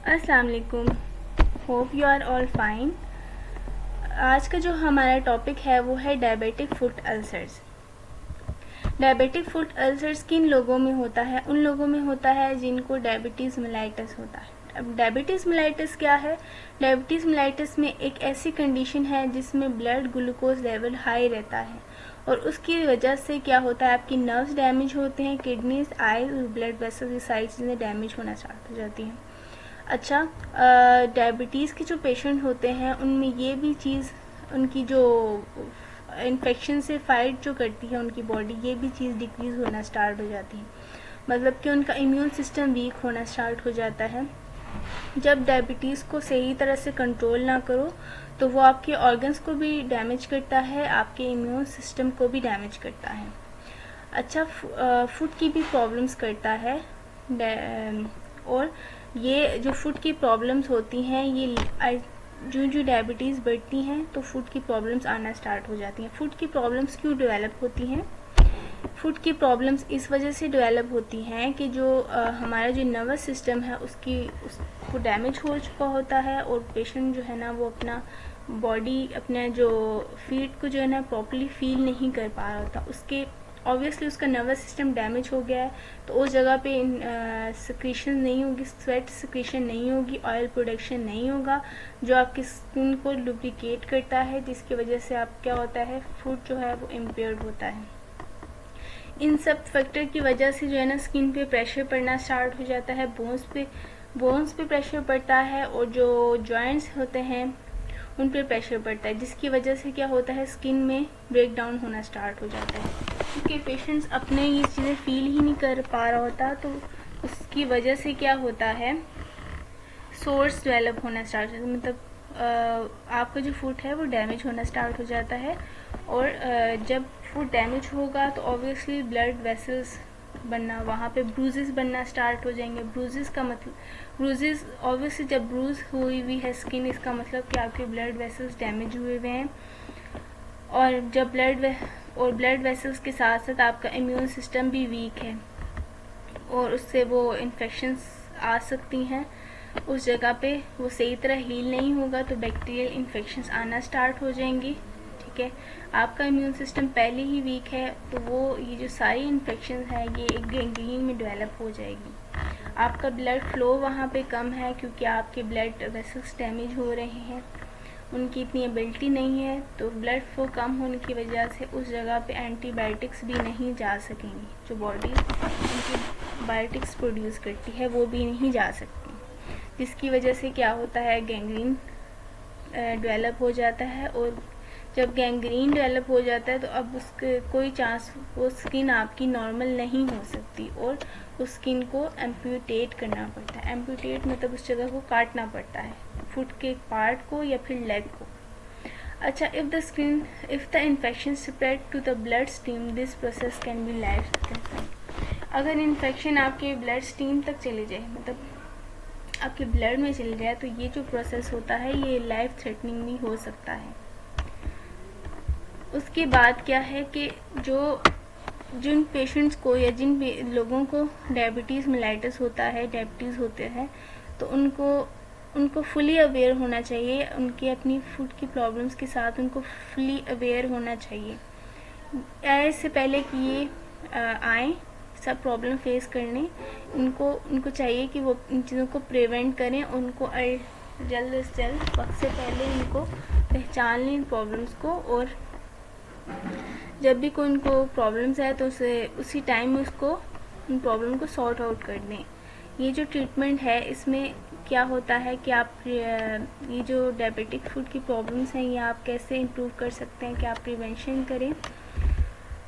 अस्सलाम वालेकुम। Hope you are all fine. आज का जो हमारा टॉपिक है वो है diabetic foot ulcers. Diabetic foot ulcers किन लोगों में होता है? उन लोगों में होता है जिनको डायबिटीज़ मेलाइटस होता है। अब डायबिटीज़ मेलाइटस क्या है? डायबिटीज़ मेलाइटस में एक ऐसी कंडीशन है जिसमें ब्लड ग्लूकोज लेवल हाई रहता है और उसकी वजह से क्या होता है, आपकी नर्व्स डैमेज होते हैं, किडनीज, आईज और ब्लड वेसल्स, ये सारी चीज़ें डैमेज होना स्टार्ट हो जाती हैं। अच्छा, डायबिटीज़ के जो पेशेंट होते हैं उनमें ये भी चीज़, उनकी जो इन्फेक्शन से फाइट जो करती है उनकी बॉडी, ये भी चीज़ डिक्रीज़ होना स्टार्ट हो जाती है। मतलब कि उनका इम्यून सिस्टम वीक होना स्टार्ट हो जाता है। जब डायबिटीज़ को सही तरह से कंट्रोल ना करो तो वो आपके ऑर्गन्स को भी डैमेज करता है, आपके इम्यून सिस्टम को भी डैमेज करता है। अच्छा, फूड की भी प्रॉब्लम्स करता है। और ये जो फूड की प्रॉब्लम्स होती हैं, ये जो डायबिटीज़ बढ़ती हैं तो फूड की प्रॉब्लम्स आना स्टार्ट हो जाती हैं। फूड की प्रॉब्लम्स क्यों डेवलप होती हैं? फूड की प्रॉब्लम्स इस वजह से डेवलप होती हैं कि जो हमारा जो नर्वस सिस्टम है उसको डैमेज हो चुका होता है और पेशेंट जो है ना वो अपना बॉडी, अपने जो फीड को जो है ना प्रॉपर्ली फील नहीं कर पा रहा होता। उसके ऑब्वियसली उसका नर्वस सिस्टम डैमेज हो गया है तो उस जगह पे सिक्रीशन नहीं होगी, स्वेट सिक्रीशन नहीं होगी, ऑयल प्रोडक्शन नहीं होगा जो आपकी स्किन को लुब्रिकेट करता है, जिसकी वजह से आप क्या होता है, फूड जो है वो इम्पेयर्ड होता है। इन सब फैक्टर की वजह से जो है ना स्किन पे प्रेशर पड़ना स्टार्ट हो जाता है, बोन्स पे प्रेशर पड़ता है और जो जॉइंट्स होते हैं उन पे प्रेशर पड़ता है, जिसकी वजह से क्या होता है, स्किन में ब्रेक डाउन होना स्टार्ट हो जाता है। क्योंकि पेशेंट्स अपने ये चीज़ें फील ही नहीं कर पा रहा होता तो उसकी वजह से क्या होता है, सोर्स डेवलप होना स्टार्ट हो जाता है। मतलब आपका जो फूड है वो डैमेज होना स्टार्ट हो जाता है और जब फूड डैमेज होगा तो ऑब्वियसली ब्लड वेसल्स बनना, वहाँ पे ब्रूजेस बनना स्टार्ट हो जाएंगे। ब्रूजेस का मतलब, ब्रूजेस ऑब्वियसली जब ब्रूज हुई हुई है स्किन, इसका मतलब कि आपके ब्लड वेसल्स डैमेज हुए हुए हैं और जब ब्लड वेसल्स के साथ साथ आपका इम्यून सिस्टम भी वीक है और उससे वो इन्फेक्शंस आ सकती हैं। उस जगह पे वो सही तरह हील नहीं होगा तो बैक्टीरियल इन्फेक्शंस आना स्टार्ट हो जाएंगी। ठीक है, आपका इम्यून सिस्टम पहले ही वीक है तो वो ये जो सारी इन्फेक्शन है ये एक गैंग्रीन में डेवलप हो जाएगी। आपका ब्लड फ्लो वहाँ पे कम है क्योंकि आपके ब्लड वेसल्स डैमेज हो रहे हैं, उनकी इतनी एबिलिटी नहीं है, तो ब्लड फ्लो कम होने की वजह से उस जगह पे एंटीबायोटिक्स भी नहीं जा सकेंगी। जो बॉडी एंटीबायोटिक्स प्रोड्यूस करती है वो भी नहीं जा सकती, जिसकी वजह से क्या होता है, गैंग्रीन डेवलप हो जाता है। और जब गैंग्रीन डेवलप हो जाता है तो अब उसके कोई चांस, वो स्किन आपकी नॉर्मल नहीं हो सकती और उस स्किन को एम्प्यूटेट करना पड़ता है। एम्प्यूटेट मतलब उस जगह को काटना पड़ता है, फुट के एक पार्ट को या फिर लेग को। अच्छा, if the infection spread to the blood stream, this process can be life threatening. अगर इन्फेक्शन आपके ब्लड स्ट्रीम तक चली जाए, मतलब आपके ब्लड में चली जाए, तो ये जो प्रोसेस होता है ये लाइफ थ्रेटनिंग भी हो सकता है। उसके बाद क्या है कि जिन पेशेंट्स को या जिन लोगों को डायबिटीज़ मेलाइटस होता है, डायबिटीज़ होते हैं, तो उनको फुली अवेयर होना चाहिए। उनके अपनी फूड की प्रॉब्लम्स के साथ उनको फुली अवेयर होना चाहिए इससे पहले कि ये आए सब प्रॉब्लम फेस करने। उनको चाहिए कि वो इन चीज़ों को प्रिवेंट करें, उनको जल्द से जल्द वक्त से पहले उनको पहचान लें इन प्रॉब्लम्स को, और जब भी कोई उनको प्रॉब्लम्स है तो उसी टाइम में उसको उन प्रॉब्लम को सॉर्ट आउट कर दें। ये जो ट्रीटमेंट है इसमें क्या होता है कि आप ये जो डायबिटिक फूड की प्रॉब्लम्स हैं ये आप कैसे इम्प्रूव कर सकते हैं कि आप प्रिवेंशन करें,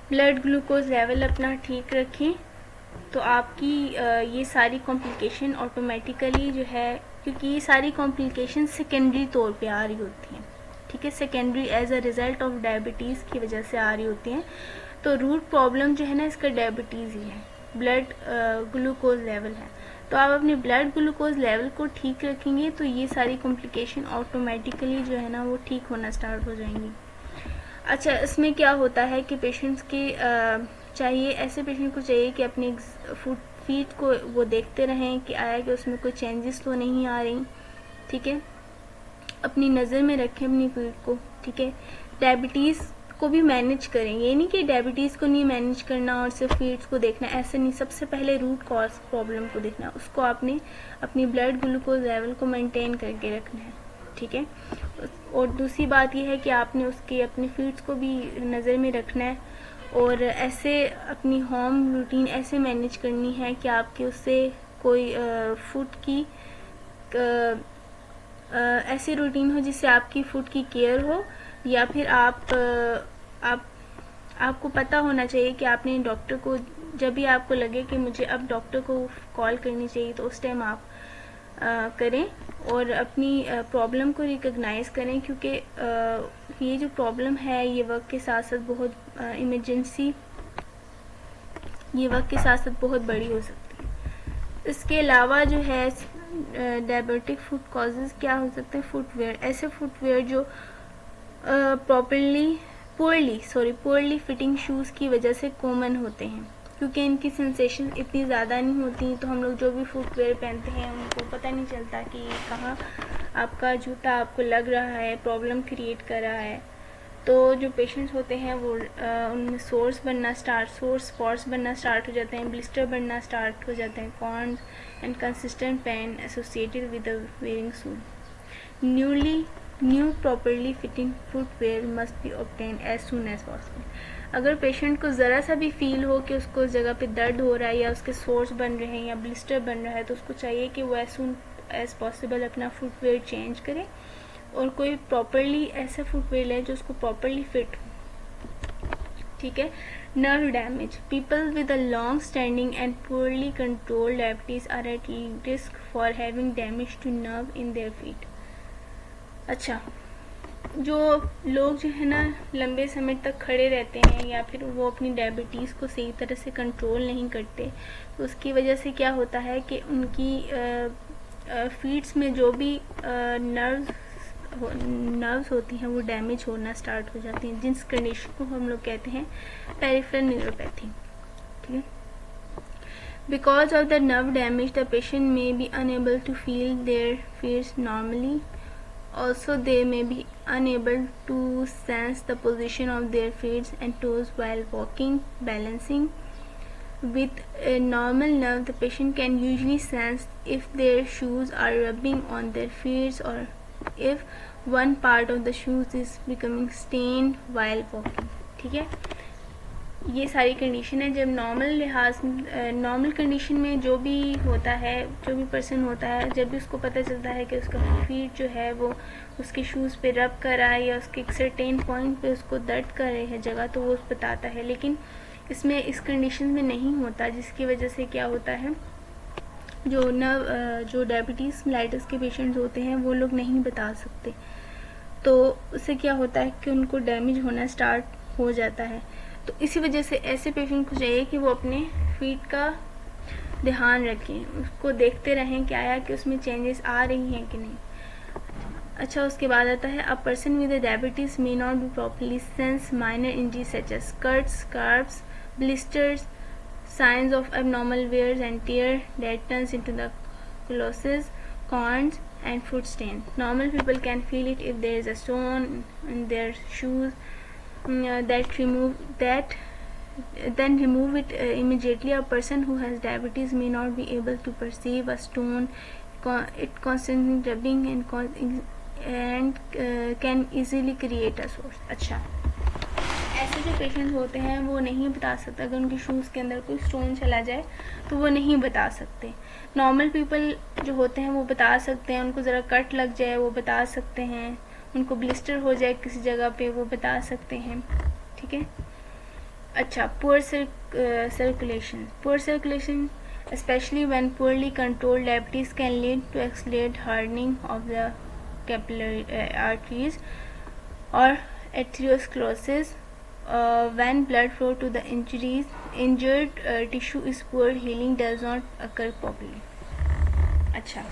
ब्लड ग्लूकोज लेवल अपना ठीक रखें, तो आपकी ये सारी कॉम्प्लिकेशन ऑटोमेटिकली जो है, क्योंकि ये सारी कॉम्प्लिकेशन सेकेंडरी तौर पे आ रही होती हैं, ठीक है, secondary as a result of diabetes की वजह से आ रही होती हैं। तो रूट प्रॉब्लम जो है ना इसका डायबिटीज़ ही है, ब्लड ग्लूकोज लेवल है। तो आप अपने ब्लड ग्लूकोज लेवल को ठीक रखेंगे तो ये सारी कॉम्प्लिकेशन ऑटोमेटिकली जो है ना वो ठीक होना स्टार्ट हो जाएंगी। अच्छा, इसमें क्या होता है कि पेशेंट्स के चाहिए, ऐसे पेशेंट को चाहिए कि अपनी फीट को वो देखते रहें कि आया कि उसमें कोई चेंजेस तो नहीं आ रही, ठीक है। अपनी नज़र में रखें अपनी फीट को, ठीक है। डायबिटीज़ को भी मैनेज करें, ये नहीं कि डायबिटीज़ को नहीं मैनेज करना और सिर्फ फीड्स को देखना, ऐसे नहीं। सबसे पहले रूट कॉज प्रॉब्लम को देखना, उसको आपने अपनी ब्लड ग्लूकोज लेवल को मेंटेन करके रखना है, ठीक है। और दूसरी बात यह है कि आपने उसके अपने फीड्स को भी नज़र में रखना है और ऐसे अपनी होम रूटीन ऐसे मैनेज करनी है कि आपके उससे कोई फूड की ऐसी रूटीन हो जिससे आपकी फूड की केयर हो, या फिर आपको पता होना चाहिए कि आपने डॉक्टर को, जब भी आपको लगे कि मुझे अब डॉक्टर को कॉल करनी चाहिए तो उस टाइम आप करें और अपनी प्रॉब्लम को रिकग्नाइज करें, क्योंकि ये जो प्रॉब्लम है ये वक्त के साथ साथ बहुत इमरजेंसी, ये वक्त के साथ साथ बहुत बड़ी हो सकती है। इसके अलावा जो है डायबिटिक फूड कॉजेज़ क्या हो सकते हैं? फुटवेयर, ऐसे फुटवेयर जो पुअरली फिटिंग शूज़ की वजह से कॉमन होते हैं, क्योंकि इनकी सेंसेशन इतनी ज़्यादा नहीं होती, तो हम लोग जो भी फुटवेयर पहनते हैं उनको पता नहीं चलता कि कहाँ आपका जूता आपको लग रहा है, प्रॉब्लम क्रिएट कर रहा है। तो जो पेशेंट्स होते हैं वो उनमें स्पॉट्स बनना स्टार्ट हो जाते हैं, ब्लिस्टर बनना स्टार्ट हो जाते हैं, corns and consistent pain associated with the wearing shoes. New properly fitting footwear must be obtain as soon as possible. अगर पेशेंट को ज़रा सा भी फील हो कि उसको उस जगह पे दर्द हो रहा है या उसके सोर्स बन रहे हैं या ब्लिस्टर बन रहा है, तो उसको चाहिए कि वो एज सून एज पॉसिबल अपना फुटवेयर चेंज करे और कोई प्रॉपरली ऐसा फुटवेयर लें जो उसको प्रॉपरली फिट हो, ठीक है। Nerve damage, people with a long standing and poorly controlled diabetes are at risk for having damage to nerve in their feet. अच्छा, जो लोग जो है ना लंबे समय तक खड़े रहते हैं या फिर वो अपनी डायबिटीज़ को सही तरह से कंट्रोल नहीं करते, तो उसकी वजह से क्या होता है कि उनकी फीट्स में जो भी नर्व्स होती हैं वो डैमेज होना स्टार्ट हो जाती हैं, जिस कंडीशन को हम लोग कहते हैं पेरिफेरल न्यूरोपैथी, ठीक है। Because of the nerve damage the patient may be unable to feel their feets normally. Also, they may be unable to sense the position of their feet and toes while walking, balancing. With a normal nerve, the patient can usually sense if their shoes are rubbing on their feet or if one part of the shoes is becoming stained while walking. ठीक है, ये सारी condition है। जब normal condition में जो भी होता है, जो भी पर्सन होता है, जब भी उसको पता चलता है कि उसका फीट जो है वो उसके शूज़ पे रब कर रहा है या उसके एक सर्टेन पॉइंट पे उसको दर्द कर रहे हैं जगह, तो वो बताता है। लेकिन इसमें इस कंडीशन में नहीं होता, जिसकी वजह से क्या होता है, जो डायबिटीज़ मेलाइटिस के पेशेंट्स होते हैं वो लोग नहीं बता सकते, तो उससे क्या होता है कि उनको डैमेज होना स्टार्ट हो जाता है। तो इसी वजह से ऐसे पेशेंट को चाहिए कि वो अपने फीट का ध्यान रखें, उसको देखते रहें कि आया कि उसमें चेंजेस आ रही हैं कि नहीं। अच्छा, उसके बाद आता है a person with diabetes may not be properly sense minor injuries such as cuts, scars, blisters, signs of abnormal wears and tear that turns into the calluses, corns and foot stain. Normal people can feel it if there is a stone in their shoes, then remove it immediately. A person who has diabetes may not be able to perceive a stone, it constantly rubbing and can easily create a source. अच्छा, ऐसे जो patients होते हैं वो नहीं बता सकते, अगर उनके शूज़ के अंदर कोई स्टोन चला जाए तो वो नहीं बता सकते। नॉर्मल पीपल जो होते हैं वो बता सकते हैं, उनको ज़रा कट लग जाए वो बता सकते हैं, उनको ब्लिस्टर हो जाए किसी जगह पे वो बता सकते हैं, ठीक है। अच्छा, poor circulation especially when poorly controlled diabetes can lead to accelerated hardening of the capillary arteries or atherosclerosis. When blood flow to the injured tissue is poor, healing does not occur properly. अच्छा,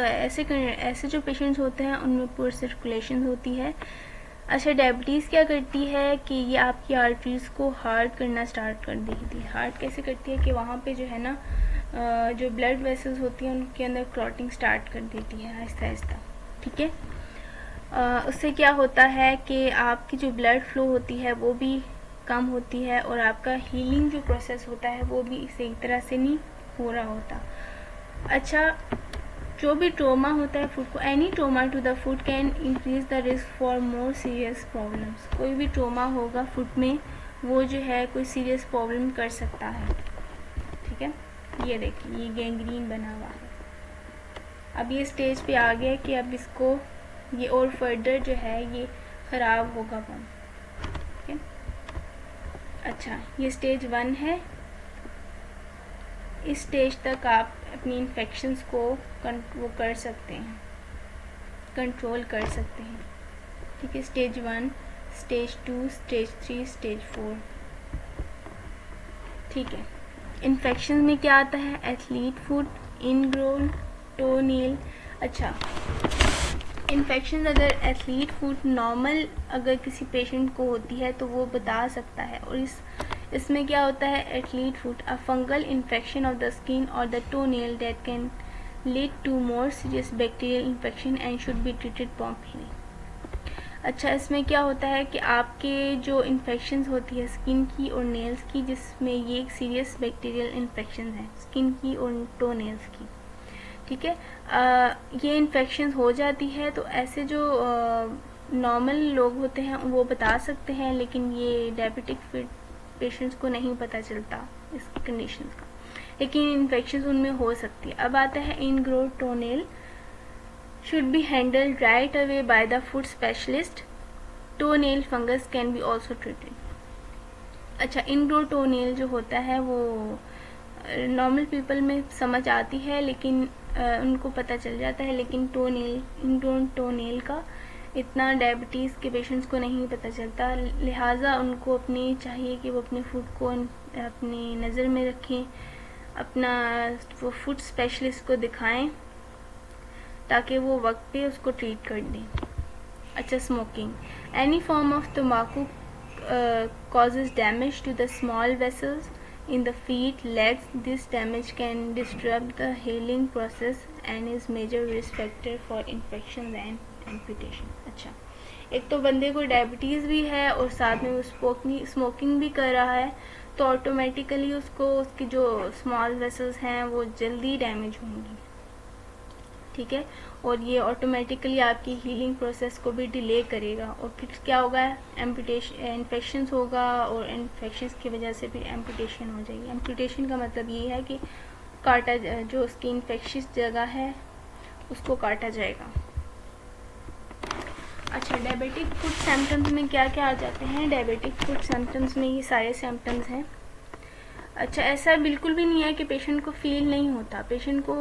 ऐसे जो patients होते हैं उनमें poor circulation होती है, अच्छा, diabetes क्या करती है कि ये आपकी आर्टरीज़ को हार्ड करना स्टार्ट कर देती है। हार्ड कैसे करती है कि वहाँ पे जो है ना जो ब्लड वेसल्स होती हैं उनके अंदर क्लॉटिंग स्टार्ट कर देती है आहिस्ता आहिस्ता। ठीक है, उससे क्या होता है कि आपकी जो ब्लड फ्लो होती है वो भी कम होती है और आपका हीलिंग जो प्रोसेस होता है वो भी सही तरह से नहीं हो रहा होता। अच्छा, जो भी ट्रोमा होता है फूड को, any trauma to the food can increase the risk for more serious problems. कोई भी ट्रोमा होगा फूड में वो जो है कोई सीरियस प्रॉब्लम कर सकता है। ठीक है, ये देखिए ये गैंग्रीन बना हुआ है। अब ये स्टेज पे आ गया कि अब इसको ये और फर्दर जो है ये ख़राब होगा बम। ठीक है, अच्छा ये स्टेज 1 है। इस स्टेज तक आप अपनी इन्फेक्शंस को वो कर सकते हैं, कंट्रोल कर सकते हैं। ठीक है, स्टेज 1, स्टेज 2, स्टेज 3, स्टेज 4। ठीक है, इन्फेक्शन में क्या आता है? Athlete foot, ingrown, toenail. अच्छा, इन्फेक्शन अगर एथलीट फुट नॉर्मल अगर किसी पेशेंट को होती है तो वो बता सकता है। और इसमें क्या होता है? Athlete foot, a fungal infection of the skin और the toenail that can lead to more serious bacterial infection and should be treated promptly. अच्छा, इसमें क्या होता है कि आपके जो इन्फेक्शंस होती है स्किन की और नेल्स की, जिसमें ये एक सीरियस बैक्टीरियल इन्फेक्शन है स्किन की और टो नेल्स की। ठीक है, ये इन्फेक्शन हो जाती है तो ऐसे जो नॉर्मल लोग होते हैं वो बता सकते हैं, लेकिन ये डायबिटिक पेशेंट्स को नहीं पता चलता इस कंडीशन का, लेकिन इन्फेक्शन उनमें हो सकती है। अब आता है इनग्रोड टोनेल should be handled right away by the foot specialist. Toenail fungus can be also treated. अच्छा, इनग्रो टोनेल जो होता है वो नॉर्मल पीपल में समझ आती है, लेकिन उनको पता चल जाता है, लेकिन इनग्रो टोनेल का इतना डायबिटीज़ के पेशेंट्स को नहीं पता चलता, लिहाजा उनको अपनी चाहिए कि वो अपने फुट को अपनी नज़र में रखें, अपना वो फुट स्पेशलिस्ट को दिखाएं ताकि वो वक्त पे उसको ट्रीट कर दें। अच्छा, स्मोकिंग, एनी फॉर्म ऑफ तम्बाकू causes damage to the small vessels in the feet, legs. This damage can disrupt the healing process and is major risk factor for infection and amputation. अच्छा, एक तो बंदे को diabetes भी है और साथ में वो स्मोकिंग भी कर रहा है, तो ऑटोमेटिकली उसको उसकी जो स्मॉल वेसल्स हैं वो जल्दी डैमेज होंगी। ठीक है, और ये ऑटोमेटिकली आपकी हीलिंग प्रोसेस को भी डिले करेगा और फिर क्या होगा? एम्पुटेशन, इन्फेक्शंस होगा और इन्फेक्शंस की वजह से फिर एम्पुटेशन हो जाएगी। एम्पुटेशन का मतलब ये है कि काटा, जो उसकी इन्फेक्शियस जगह है उसको काटा जाएगा। अच्छा, डायबिटिक फुट सिम्टम्स में क्या क्या आ जाते हैं? डायबिटिक फुट सिम्टम्स में ये सारे सिम्टम्स हैं। अच्छा, ऐसा बिल्कुल भी नहीं है कि पेशेंट को फील नहीं होता, पेशेंट को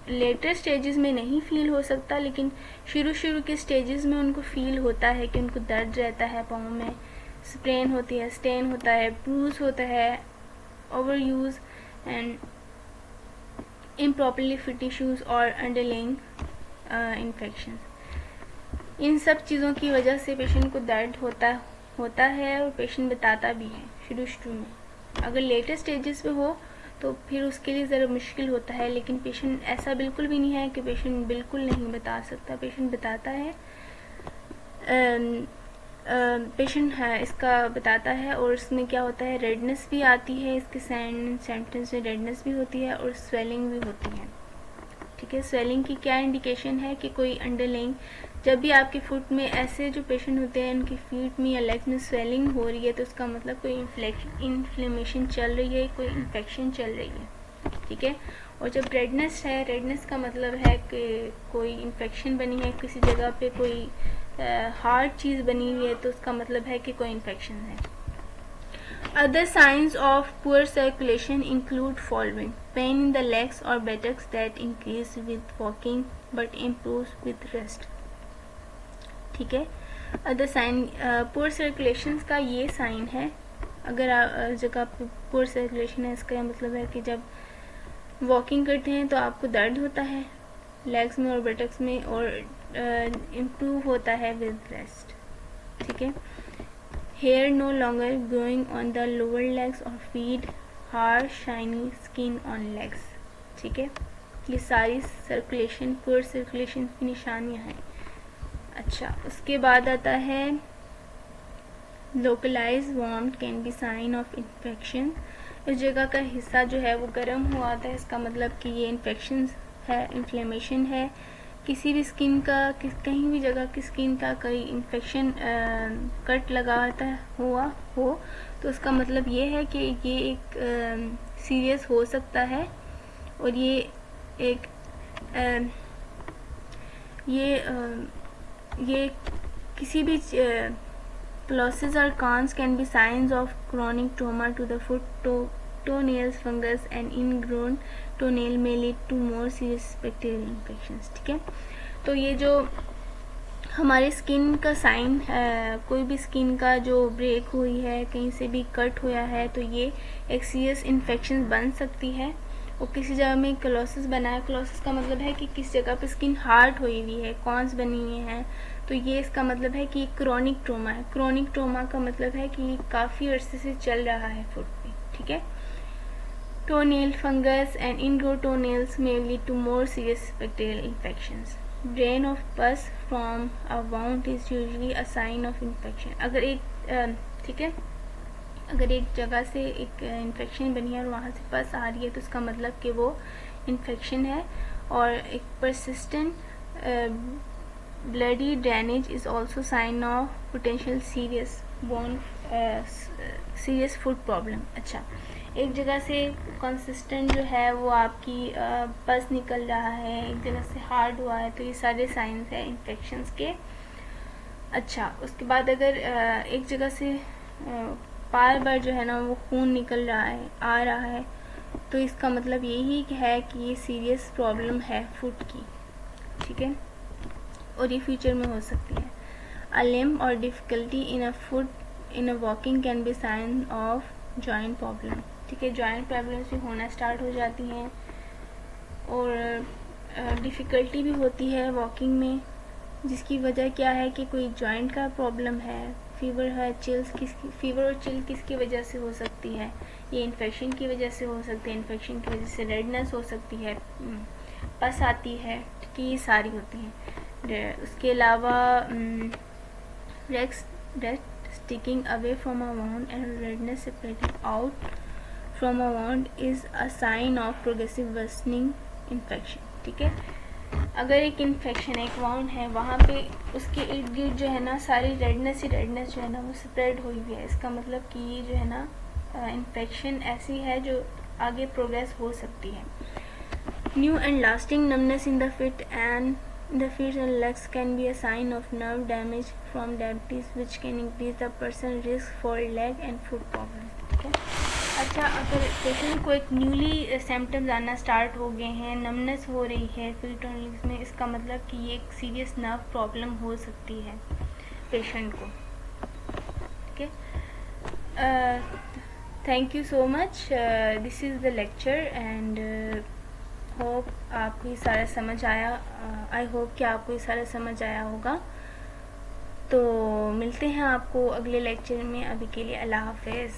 लेटर स्टेजेस में नहीं फील हो सकता, लेकिन शुरू के स्टेजेस में उनको फील होता है कि उनको दर्द रहता है पाँव में, स्प्रेन होती है, स्टेन होता है, ब्रूज होता है, over use and improperly fit tissues और अंडरलाइंग इन्फेक्शन। इन सब चीज़ों की वजह से पेशेंट को दर्द होता है और पेशेंट बताता भी है शुरू में। अगर लेटर स्टेजेस पे हो तो फिर उसके लिए ज़रा मुश्किल होता है, लेकिन पेशेंट ऐसा बिल्कुल भी नहीं है कि पेशेंट बिल्कुल नहीं बता सकता, पेशेंट बताता है, पेशेंट है इसका बताता है। और इसमें क्या होता है? रेडनेस भी आती है, इसके सिम्टम्स में रेडनेस भी होती है और स्वेलिंग भी होती है। ठीक है, स्वेलिंग की क्या इंडिकेशन है कि कोई अंडरलाइंग, जब भी आपके फुट में ऐसे जो पेशेंट होते हैं उनकी फीट में या लेग्स में स्वेलिंग हो रही है तो उसका मतलब कोई इन्फ्लेमेशन चल रही है, कोई इन्फेक्शन चल रही है। ठीक है, और जब रेडनेस है, रेडनेस का मतलब है कि कोई इन्फेक्शन बनी है किसी जगह पे, कोई हार्ड चीज़ बनी हुई है, तो उसका मतलब है कि कोई इन्फेक्शन है। Other signs of poor circulation include following: pain in the legs or buttocks that increase with walking but improves with rest. ठीक है, अदर साइन, पोर सर्कुलेशन का ये साइन है। अगर जगह पे पोर सर्कुलेशन है, इसका मतलब है कि जब वॉकिंग करते हैं तो आपको दर्द होता है लेग्स में और बटक्स में, और इम्प्रूव होता है विद रेस्ट। ठीक है। Hair no longer growing on the lower legs और feet, hard shiny skin on legs. ठीक है, ये सारी सर्कुलेशन, पुअर सर्कुलेशन की निशानियां हैं। अच्छा, उसके बाद आता है localise warm can be sign of infection. उस जगह का हिस्सा जो है वो गर्म हुआ आता है, इसका मतलब कि ये इन्फेक्शन है, इन्फ्लेमेशन है। किसी भी स्किन का, कहीं भी जगह की स्किन का कोई इन्फेक्शन कट लगाता हुआ हो तो उसका मतलब ये है कि ये एक सीरियस हो सकता है और ये किसी भी Calluses or cons can be signs of chronic trauma to the foot, toenails, fungus and ingrown toenail may lead to more serious bacterial infections। ठीक है, तो ये जो हमारे स्किन का साइन है, कोई भी स्किन का जो ब्रेक हुई है, कहीं से भी कट हुआ है, तो ये एक सीरियस इन्फेक्शन बन सकती है। और किसी जगह में क्लोसिस बना है, क्लोसिस का मतलब है कि किस जगह पे स्किन हार्ड हुई हुई है, कॉन्स बनी हुई हैं, तो ये इसका मतलब है कि क्रोनिक ट्रोमा है। क्रोनिक ट्रोमा का मतलब है कि काफ़ी अरसे से चल रहा है फुट पे। ठीक है। Toenail fungus and ingrown toenails may lead to more serious bacterial infections. Drain of pus from a wound is usually a sign of infection. अगर एक ठीक है, अगर एक जगह से एक इन्फेक्शन बनी है और वहाँ से पस आ रही है तो उसका मतलब कि वो इन्फेक्शन है। और एक persistent bloody drainage is also sign of potential serious food problem. अच्छा, एक जगह से कंसिस्टेंट जो है वो आपकी पस निकल रहा है, एक जगह से हार्ड हुआ है, तो ये सारे साइंस हैं इन्फेक्शंस के। अच्छा, उसके बाद अगर एक जगह से बार बार जो है ना वो खून निकल रहा है, आ रहा है, तो इसका मतलब यही है कि ये सीरियस प्रॉब्लम है फुट की। ठीक है, और ये फ्यूचर में हो सकती है। अ लिम्ब और difficulty in a foot in a walking can be sign of joint problem. ठीक है, जॉइंट प्रॉब्लम्स भी होना स्टार्ट हो जाती हैं और डिफ़िकल्टी भी होती है वॉकिंग में, जिसकी वजह क्या है कि कोई जॉइंट का प्रॉब्लम है। फीवर है, फीवर और चिल किसकी वजह से हो सकती है? ये इन्फेक्शन की वजह से हो सकती है। इन्फेक्शन की वजह से रेडनेस हो सकती है, पस आती है, कि ये सारी होती हैं। उसके अलावा rest sticking away from a wound and redness separating out from a wound is a sign of progressive worsening infection. ठीक है, अगर एक इन्फेक्शन, एक वाउंड है, वहाँ पे उसके इर्द गिर्द जो है ना सारी रेडनेस ही रेडनेस जो है ना वो स्प्रेड हुई हुई है, इसका मतलब कि ये जो है ना इन्फेक्शन ऐसी है जो आगे प्रोग्रेस हो सकती है। New and lasting numbness in the feet and legs can be a sign of nerve damage from diabetes which can increase the person risk for leg and foot problem। ठीक है। अच्छा, अगर पेशेंट को एक newly symptoms आना start हो गए हैं, नमनेस हो रही है फीट और लेग्स में, इसका मतलब कि ये एक सीरियस नर्व प्रॉब्लम हो सकती है पेशेंट को। ठीक है, thank you so much, this is the lecture and hope आपको ये सारा समझ आया। आई होप कि आपको ये सारा समझ आया होगा। तो मिलते हैं आपको अगले लेक्चर में। अभी के लिए अल्लाह हाफिज़।